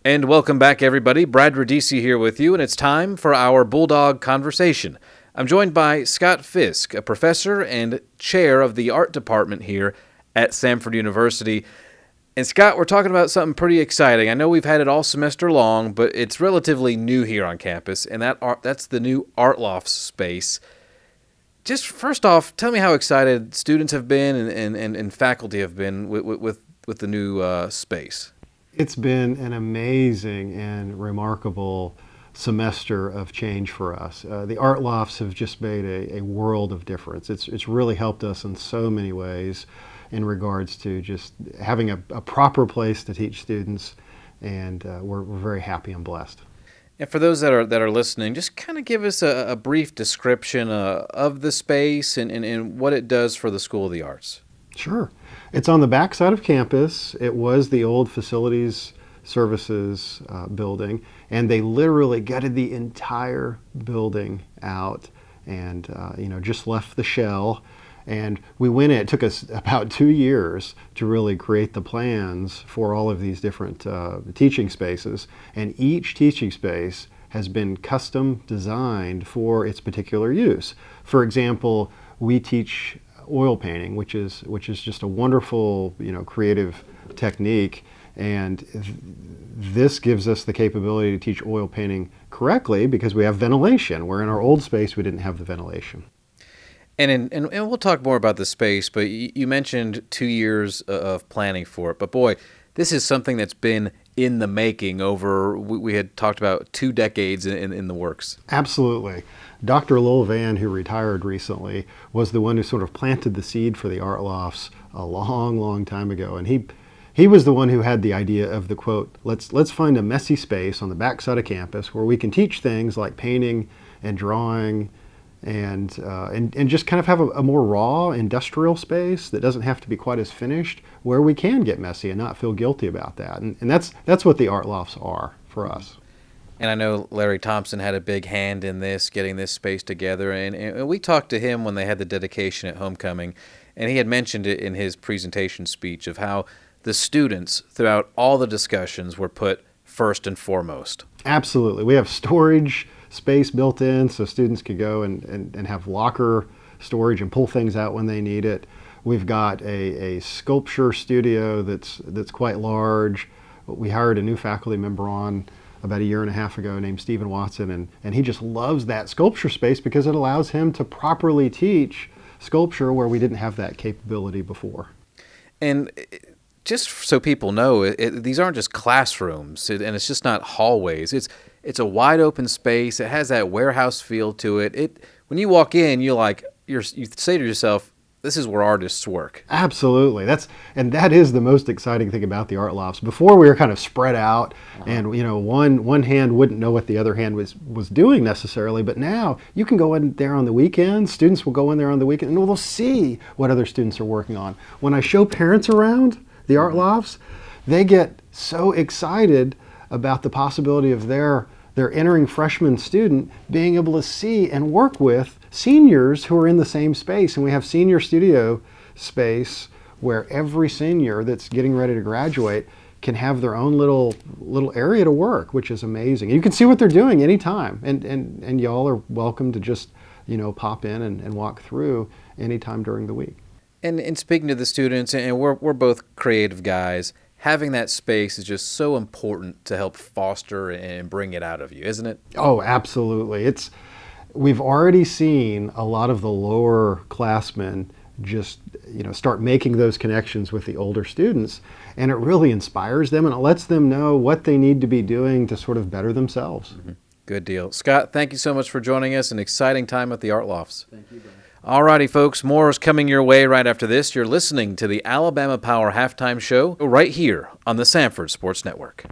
And welcome back, everybody. Brad Radice here with you, and it's time for our Bulldog Conversation. I'm joined by Scott Fisk, a professor and chair of the art department here at Samford University. And Scott, we're talking about something pretty exciting. I know we've had it all semester long, but it's relatively new here on campus, and that's the new Art Lofts space. Just first off, tell me how excited students have been and faculty have been with the new space. It's been an amazing and remarkable semester of change for us. The Art Lofts have just made a world of difference. It's really helped us in so many ways in regards to just having a proper place to teach students, and we're very happy and blessed. And for those that are listening, just kind of give us a brief description of the space and what it does for the School of the Arts. Sure. It's on the back side of campus. It was the old facilities services building, and they literally gutted the entire building out and just left the shell. And we went in. It took us about 2 years to really create the plans for all of these different teaching spaces, and each teaching space has been custom designed for its particular use. For example, we teach oil painting, which is just a wonderful, creative technique, and this gives us the capability to teach oil painting correctly because we have ventilation, where in our old space we didn't have the ventilation. And we'll talk more about the space, but you mentioned 2 years of planning for it. But boy, this is something that's been in the making over, we had talked about 2 decades in the works. Absolutely. Dr. Lowell Van, who retired recently, was the one who sort of planted the seed for the Art Lofts a long, long time ago. And he was the one who had the idea of the quote, let's find a messy space on the backside of campus where we can teach things like painting and drawing and just kind of have a more raw industrial space that doesn't have to be quite as finished, where we can get messy and not feel guilty about that. And that's what the Art Lofts are for us. And I know Larry Thompson had a big hand in this, getting this space together. And we talked to him when they had the dedication at homecoming, and he had mentioned it in his presentation speech of how the students throughout all the discussions were put first and foremost. Absolutely. We have storage space built in so students can go and have locker storage and pull things out when they need it. We've got a sculpture studio that's quite large. We hired a new faculty member on about 1.5 years ago named Stephen Watson, and he just loves that sculpture space because it allows him to properly teach sculpture where we didn't have that capability before. And just so people know, these aren't just classrooms, and it's just not hallways. It's a wide open space. It has that warehouse feel to it. When you walk in, you say to yourself, this is where artists work. Absolutely. That is the most exciting thing about the Art Lofts. Before, we were kind of spread out, and one hand wouldn't know what the other hand was doing necessarily, but now you can go in there on the weekends. Students will go in there on the weekend and they'll see what other students are working on. When I show parents around the Art Lofts, they get so excited about the possibility of their entering freshman student being able to see and work with seniors who are in the same space. And we have senior studio space where every senior that's getting ready to graduate can have their own little area to work, which is amazing. And you can see what they're doing anytime. And y'all are welcome to just, pop in and walk through anytime during the week. And speaking to the students, and we're both creative guys, having that space is just so important to help foster and bring it out of you, isn't it? Oh, absolutely. We've already seen a lot of the lower classmen just start making those connections with the older students, and it really inspires them and it lets them know what they need to be doing to sort of better themselves. Mm-hmm. Good deal. Scott, thank you so much for joining us. An exciting time at the Art Lofts. Thank you, Brian. All righty, folks, more is coming your way right after this. You're listening to the Alabama Power Halftime Show right here on the Samford Sports Network.